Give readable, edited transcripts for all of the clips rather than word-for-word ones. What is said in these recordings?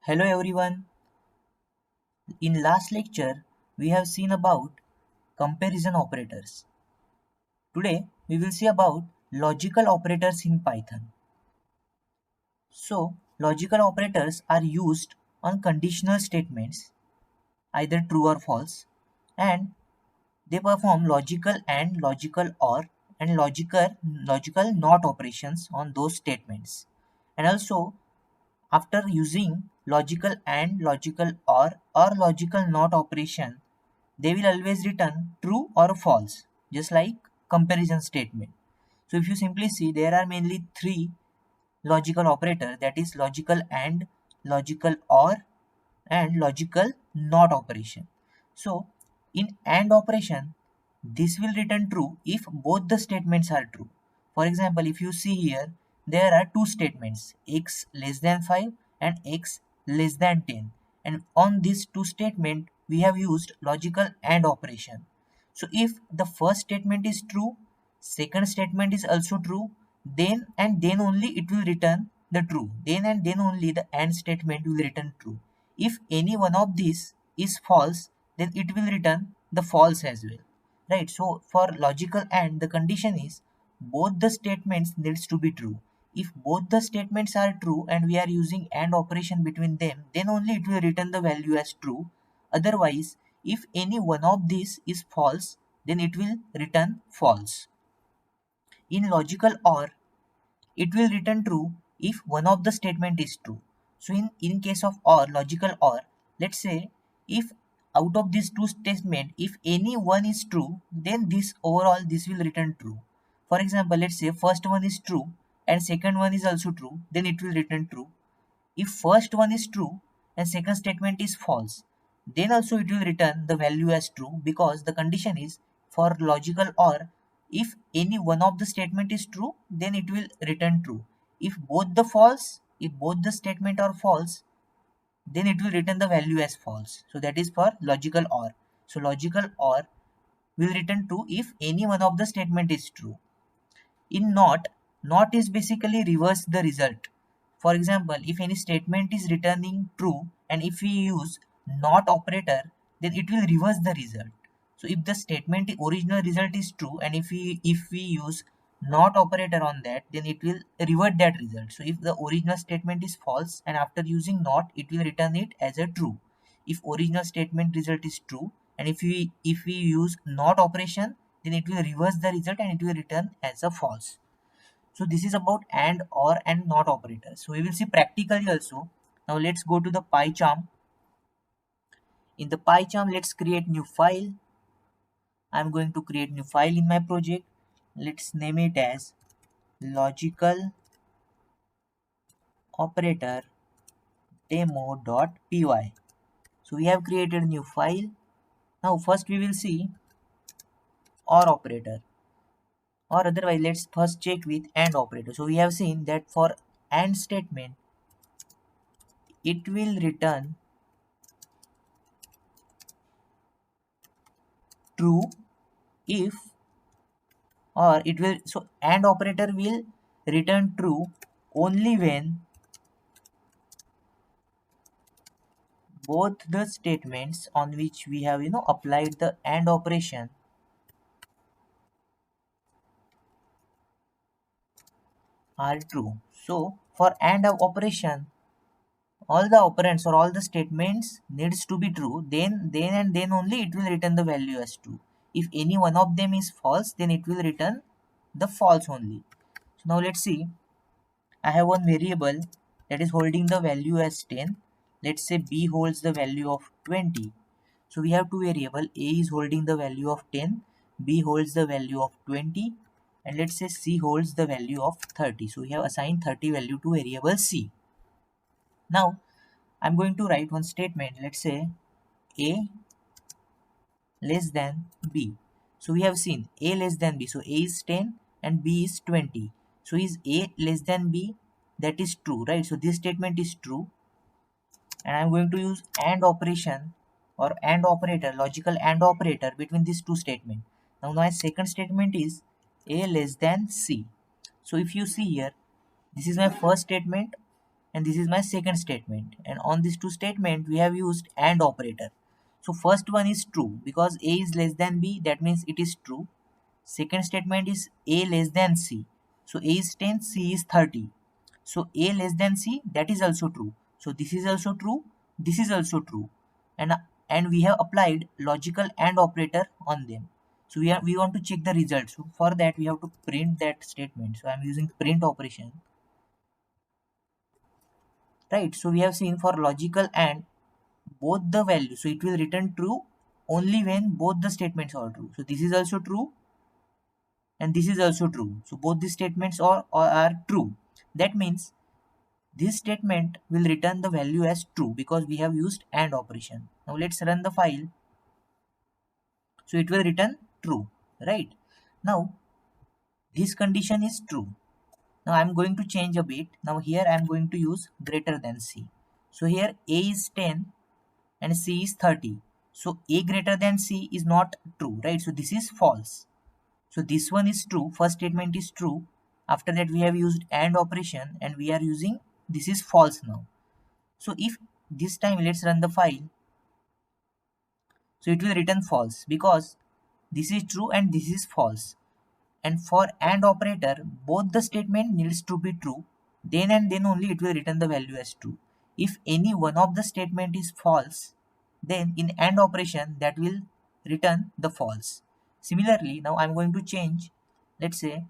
Hello everyone. In last lecture, we have seen about comparison operators. Today, we will see about logical operators in Python. So, logical operators are used on conditional statements, either true or false, and they perform logical and logical or and logical not operations on those statements. And also, after using logical and logical or logical not operation, they will always return true or false, just like comparison statement. So if you simply see, there are mainly three logical operator, that is logical and, logical or, and logical not operation. So in AND operation, this will return true if both the statements are true. For example, if you see here, there are two statements, x less than 5 and x less than 10, and on these two statement we have used logical AND operation. So if the first statement is true, second statement is also true, then and then only it will return the true. Then and then only the AND statement will return true. If any one of these is false, then it will return the false as well. Right? So for logical AND, the condition is both the statements needs to be true. If both the statements are true and we are using AND operation between them, then only it will return the value as true. Otherwise, if any one of these is false, then it will return false. In logical OR, it will return true if one of the statement is true. So in case of OR, logical OR, let's say if out of these two statements, if any one is true, then this overall this will return true. For example, let's say first one is true and second one is also true, then it will return true. If first one is true and second statement is false, then also it will return the value as true, because the condition is for logical OR, if any one of the statement is true, then it will return true. If both the statement are false, then it will return the value as false. So that is for logical OR. So logical OR will return true if any one of the statement is true. In not is basically reverse the result. For example, if any statement is returning true and if we use not operator, then it will reverse the result. So if the statement original result is true and if we use not operator on that, then it will revert that result. So if the original statement is false and after using not, it will return it as a true. If original statement result is true and if we use not operation, then it will reverse the result and it will return as a false. So this is about and, or, and not operators. So we will see practically also. Now let's go to the PyCharm. In the PyCharm, let's create new file. I'm going to create new file in my project. Let's name it as logical operator demo.py. So we have created a new file. Now first we will see or operator, or otherwise let's first check with and operator. So we have seen that for and statement, it will return true if, or it will, so and operator will return true only when both the statements on which we have applied the and operation are true. So for and operation, all the operands or all the statements needs to be true, then and then only it will return the value as true. If any one of them is false, then it will return the false only. So now let's see. I have one variable that is holding the value as 10. Let's say b holds the value of 20. So we have two variable, a is holding the value of 10, b holds the value of 20, and let's say c holds the value of 30. So we have assigned 30 value to variable c. Now I'm going to write one statement. Let's say a less than b. So we have seen a less than b. So a is 10 and b is 20. So is a less than b? That is true, right? So this statement is true. And I'm going to use AND operation or AND operator, logical AND operator between these two statements. Now my second statement is a less than c. So if you see here, this is my first statement and this is my second statement, and on these two statement we have used AND operator. So first one is true because A is less than B, that means it is true. Second statement is A less than C. So A is 10, C is 30. So A less than C, that is also true. So this is also true, this is also true. And and we have applied logical AND operator on them. So we want to check the result. So for that we have to print that statement. So I am using print operation. Right. So we have seen for logical AND both the values. So it will return true only when both the statements are true. So this is also true and this is also true. So both these statements are true. That means this statement will return the value as true because we have used AND operation. Now let's run the file. So it will return true, right? Now this condition is true. Now I'm going to change a bit. Now here I'm going to use greater than C. So here A is 10 and C is 30. So A greater than C is not true, right? So this is false. So this one is true. First statement is true. After that we have used AND operation and we are using this is false now. So if this time let's run the file. So it will return false because this is true and this is false. And for AND operator, both the statement needs to be true. Then and then only it will return the value as true. If any one of the statement is false, then in AND operation that will return the false. Similarly, now I'm going to change. Let's say,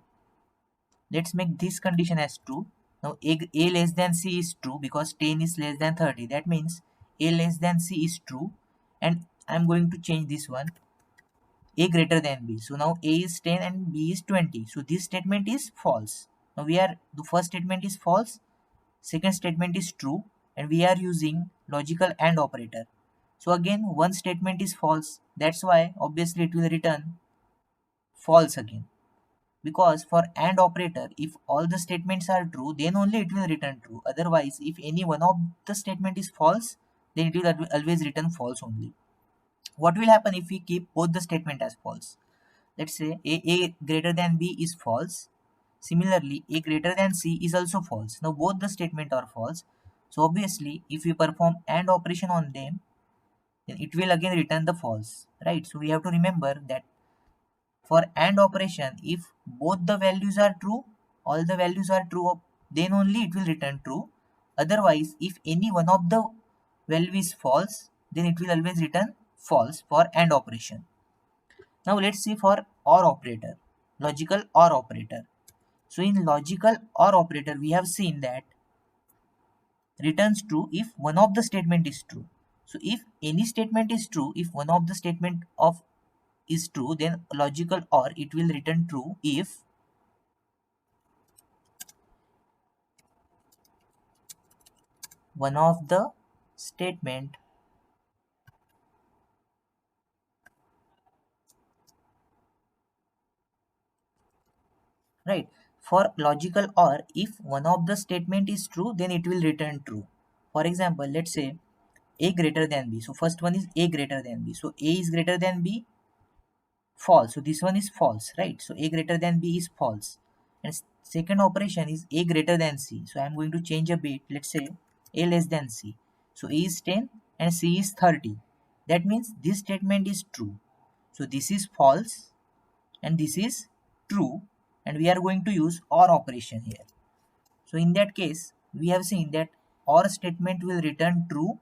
let's make this condition as true. Now A less than C is true because 10 is less than 30. That means A less than C is true. And I'm going to change this one. A greater than B. So now A is 10 and B is 20. So this statement is false. Now the first statement is false, second statement is true, and we are using logical AND operator. So again, one statement is false. That's why obviously it will return false again. Because for AND operator, if all the statements are true, then only it will return true. Otherwise, if any one of the statement is false, then it will always return false only. What will happen if we keep both the statement as false? Let's say A greater than B is false. Similarly, A greater than C is also false. Now both the statement are false. So obviously, if we perform AND operation on them, then it will again return the false, right? So we have to remember that for AND operation, if both the values are true, all the values are true, then only it will return true. Otherwise, if any one of the value is false, then it will always return false for AND operation. Now let's see for OR operator, logical OR operator. So in logical OR operator, we have seen that returns true if one of the statement is true. So if any statement is true, if one of the statement of is true, then logical OR it will return true if one of the statement, right? For logical OR, if one of the statement is true, then it will return true. For example, let's say A greater than B. So first one is A greater than B. So A is greater than B, false. So this one is false, right? So A greater than B is false. And second operation is A greater than C. So I am going to change a bit. Let's say A less than C. So A is 10 and C is 30. That means this statement is true. So this is false and this is true, and we are going to use OR operation here. So in that case, we have seen that OR statement will return true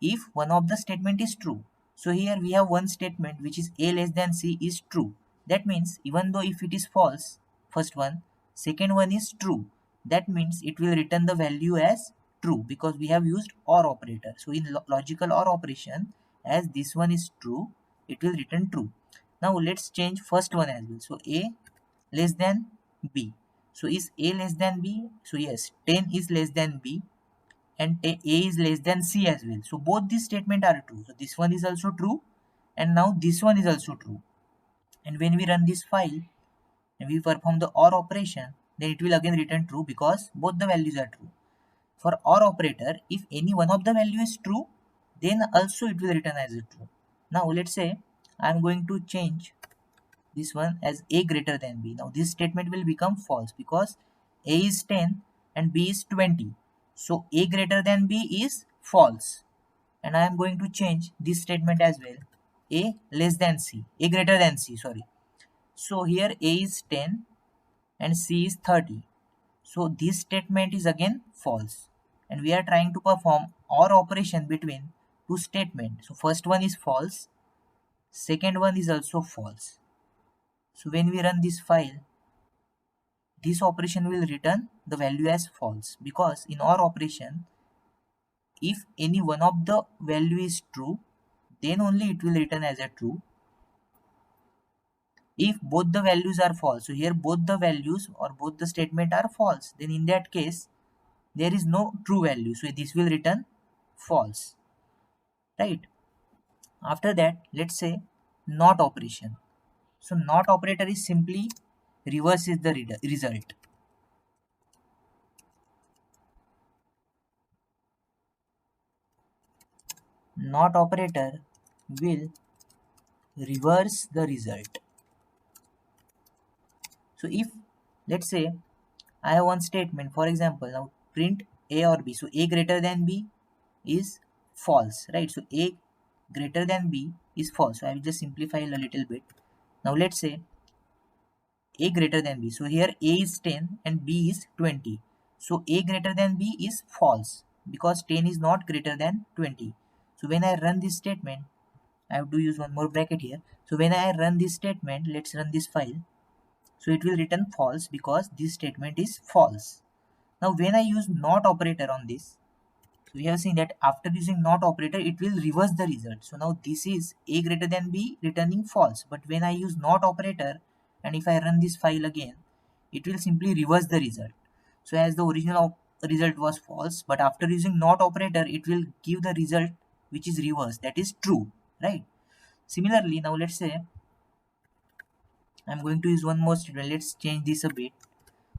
if one of the statement is true. So here we have one statement which is A less than C is true. That means even though if it is false, first one, second one is true. That means it will return the value as true because we have used OR operator. So in logical OR operation, as this one is true, it will return true. Now let's change first one as well. So A less than B. So is A less than B? So yes, 10 is less than B and A is less than C as well. So both these statements are true. So this one is also true and now this one is also true. And when we run this file and we perform the OR operation, then it will again return true because both the values are true. For OR operator, if any one of the value is true, then also it will return as a true. Now let's say I am going to change this one as A greater than B. Now this statement will become false because A is 10 and B is 20. So a greater than b is false, and I am going to change this statement as well. A less than c, a greater than c, sorry. So here a is 10 and c is 30. So this statement is again false, and we are trying to perform OR operation between two statements. So first one is false, second one is also false. So when we run this file, this operation will return the value as false, because in OR operation, if any one of the value is true, then only it will return as a true. If both the values are false, so here both the values or both the statement are false, then in that case there is no true value, so this will return false, right? After that, let's say not operation. So not operator is simply reverses the result. Not operator will reverse the result. So if, let's say, I have one statement, for example, now print a or b. So a greater than b is false, right? So a greater than b is false. So I will just simplify a little bit. Now let's say a greater than b. So here a is 10 and b is 20. So a greater than b is false, because 10 is not greater than 20. So when I run this statement, I have to use one more bracket here. So when I run this statement, let's run this file. So it will return false because this statement is false. Now when I use not operator on this, so we have seen that after using not operator, it will reverse the result. So now this is a greater than b returning false. But when I use not operator, and if I run this file again, it will simply reverse the result. So as the original result was false, but after using not operator, it will give the result which is reverse, that is true, right? Similarly, now let's say I'm going to use one more statement. Let's change this a bit.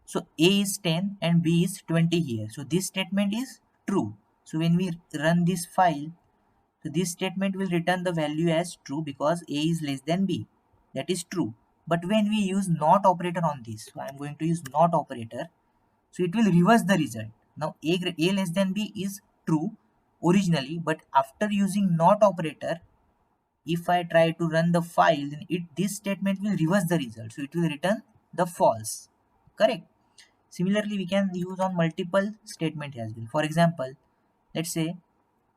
So a is 10 and b is 20 here. So this statement is true. So when we run this file, so this statement will return the value as true because a is less than b. That is true. But when we use not operator on this, so I am going to use not operator. So it will reverse the result. Now a less than b is true originally, but after using not operator, if I try to run the file, then this statement will reverse the result. So it will return the false. Correct. Similarly, we can use on multiple statement as well. For example, let's say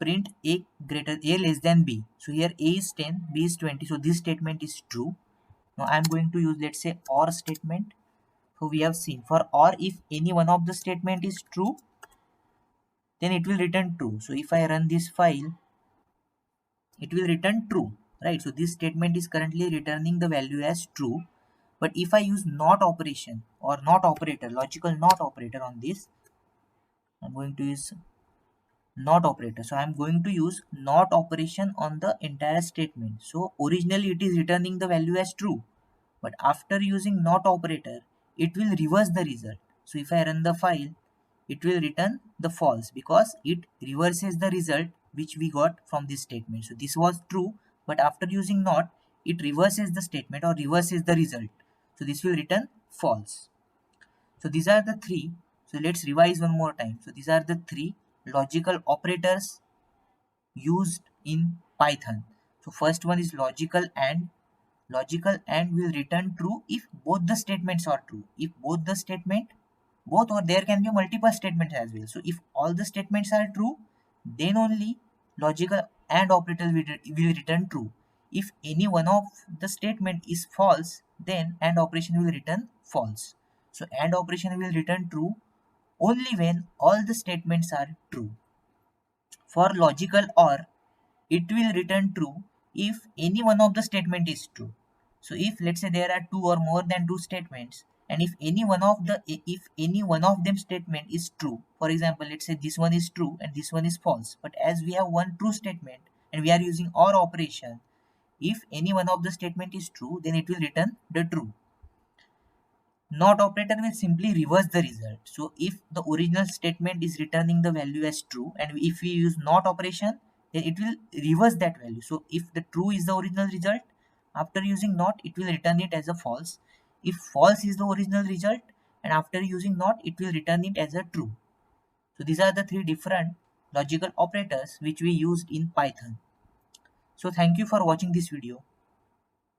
print a less than b. So here a is 10, b is 20. So this statement is true. Now I am going to use, let's say, OR statement. So we have seen for OR, if any one of the statement is true, then it will return true. So if I run this file, it will return true, right? So this statement is currently returning the value as true. But if I use not operation or not operator, logical not operator on this, I'm going to use not operator. So I'm going to use not operation on the entire statement. So originally it is returning the value as true, but after using not operator, it will reverse the result. So if I run the file, it will return the false because it reverses the result which we got from this statement. So this was true, but after using not, it reverses the statement or reverses the result. So this will return false. So these are the three. So let's revise one more time. So these are the three logical operators used in Python. So first one is logical AND. Logical AND will return true if both the statements are true. If both the statement, both, or there can be multiple statements as well. So if all the statements are true, then only logical AND operator will return true. If any one of the statement is false, then AND operation will return false. So AND operation will return true only when all the statements are true. For logical OR, it will return true if any one of the statement is true. So if, let's say, there are two or more than two statements, and if any one of them statement is true, for example, let's say this one is true and this one is false, but as we have one true statement and we are using OR operation, if any one of the statement is true, then it will return the true. Not operator will simply reverse the result. So if the original statement is returning the value as true, and if we use not operation, then it will reverse that value. So if the true is the original result, after using not, it will return it as a false. If false is the original result, and after using not, it will return it as a true. So these are the three different logical operators which we used in Python. So thank you for watching this video.